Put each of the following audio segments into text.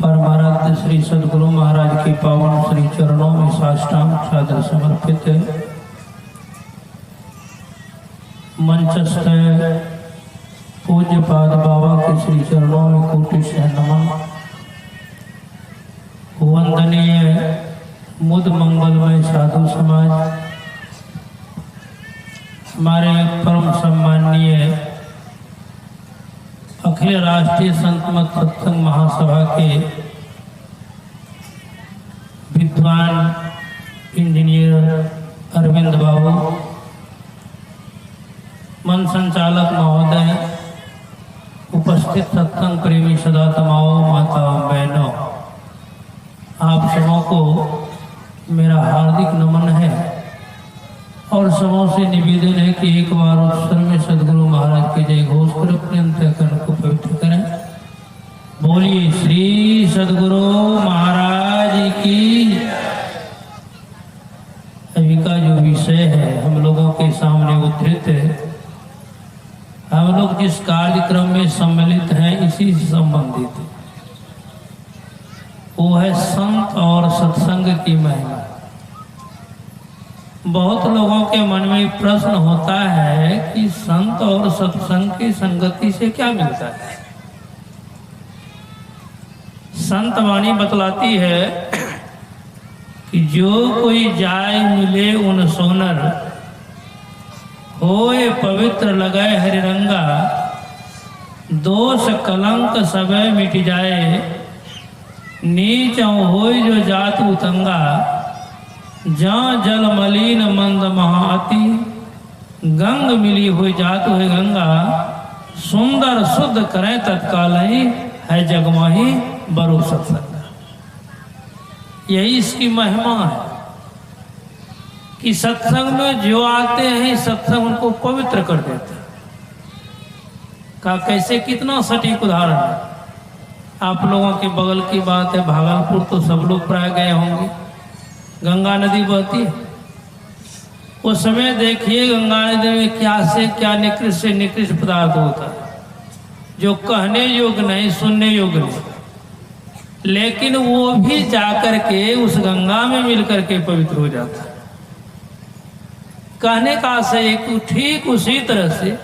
परमाराध्य श्री सद्गुरु महाराज के पावन श्री चरणों में साष्टांग सादर समर्पित है। मंचस्थ पूज्य पाद बाबा के श्री चरणों में कोटि से नमन। वंदनीय मुद मंगलमय साधु समाज, हमारे परम सम्माननीय अखिल राष्ट्रीय संत मत सत्संग महासभा के विद्वान इंजीनियर अरविंद बाबू, मन संचालक महोदय, उपस्थित सत्संग प्रेमी सदात्माओं, माताओं, बहनों, आप सबों को मेरा हार्दिक नमन है और सबों से निवेदन है कि एक बार उत्सव में सद्गुरु महाराज की जय घोष कर अपने अंतःकरण को पवित्र करें। बोलिए श्री सद्गुरु महाराज की। अभी का जो विषय है हम लोगों के सामने उद्धृत है, हम लोग जिस कार्यक्रम में सम्मिलित हैं इसी से संबंधित है, वो है संत और सत्संग की महिमा। बहुत लोगों के मन में प्रश्न होता है कि संत और सत्संग की संगति से क्या मिलता है। संत वाणी बतलाती है कि जो कोई जाय मिले उन सोनर, होए पवित्र लगाए हरि रंगा, दोष कलंक सबे मिट जाए, नीच होए जो जात उतंगा, जहाँ जल मलिन मंद महाअति, गंग मिली हुई जात हुई गंगा, सुंदर शुद्ध करें तत्काल ही, है जगमाही बरो सत्संग। यही इसकी महिमा है कि सत्संग में जो आते हैं सत्संग उनको पवित्र कर देता है। का कैसे, कितना सटीक उदाहरण है। आप लोगों के बगल की बात है, भागलपुर तो सब लोग प्राय गए होंगे। गंगा नदी बहती है, उस समय देखिए गंगा नदी में क्या से क्या निकृष्ट से निकृष्ट पदार्थ होता है, जो कहने योग्य नहीं, सुनने योग्य नहीं, लेकिन वो भी जाकर के उस गंगा में मिलकर के पवित्र हो जाता है। कहने का से ठीक उसी तरह से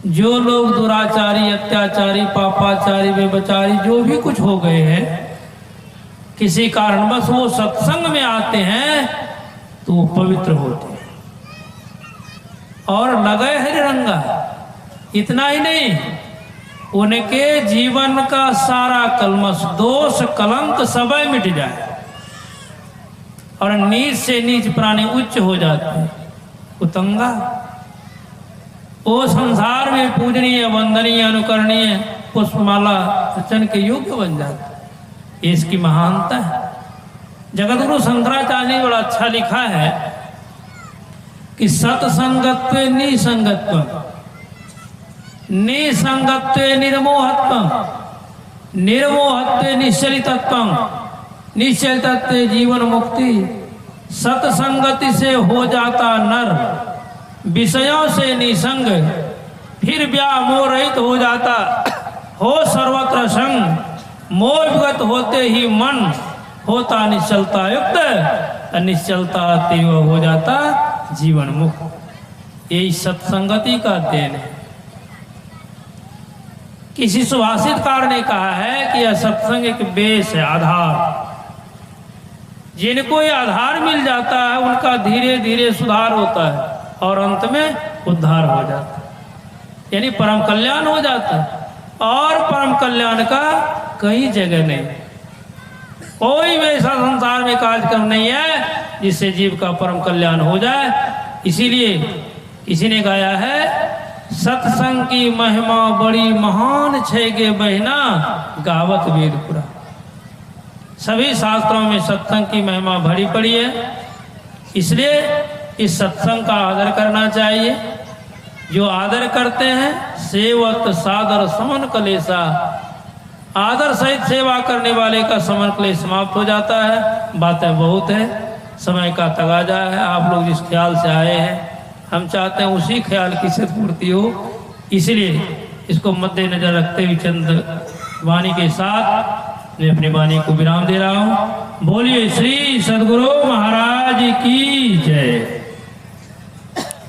जो लोग दुराचारी, अत्याचारी, पापाचारी, व्यभिचारी जो भी कुछ हो गए हैं, किसी कारणवश वो सत्संग में आते हैं तो वो पवित्र होते हैं और लगे हरि रंगा। इतना ही नहीं, उनके जीवन का सारा कलमश, दोष कलंक सब मिट जाए और नीच से नीच प्राणी उच्च हो जाते हैं, उतंगा। वो संसार में पूजनीय, वंदनीय, अनुकरणीय, पुष्पमाला अर्चन के योग्य बन जाते। ये इसकी महानता है। जगतगुरु शंकराचार्य ने बड़ा अच्छा लिखा है कि सत्संगत्व निसंगत्व, निसंगत्व निर्मोहत्व, निर्मोहत्व निश्चलितत्व, निश्चलितत्व जीवन मुक्ति। सत्संगति से हो जाता नर विषयों से निसंग, फिर व्यामोह रहित हो जाता, हो सर्वत्र संग, मोह विगत होते ही मन होता निश्चलता युक्त, निश्चलता तीव्र हो जाता जीवन मुक्त। यही सत्संगति का देन है। किसी सुभाषितकार ने कहा है कि यह सत्संग एक बेस है, आधार। जिनको ये आधार मिल जाता है उनका धीरे धीरे सुधार होता है और अंत में उद्धार हो जाता है। यानी परम कल्याण हो जाता है। और परम कल्याण का कई जगह नहीं, कोई भी ऐसा संसार में कार्यक्रम नहीं है जिससे जीव का परम कल्याण हो जाए। इसीलिए किसी ने गाया है, सत्संग की महिमा बड़ी महान छे गे बहना, गावत वेद पुरा। सभी शास्त्रों में सत्संग की महिमा भरी पड़ी है, इसलिए इस सत्संग का आदर करना चाहिए। जो आदर करते हैं, सेवत सादर समन कलेसा, आदर सहित सेवा करने वाले का समन क्लेश समाप्त हो जाता है। बातें बहुत है, समय का तगाजा है। आप लोग जिस ख्याल से आए हैं, हम चाहते हैं उसी ख्याल की सद्पूर्ति हो, इसलिए इसको मद्देनजर रखते हुए चंद वाणी के साथ मैं अपनी वाणी को विराम दे रहा हूँ। बोलिए श्री सद्गुरु महाराज की जय।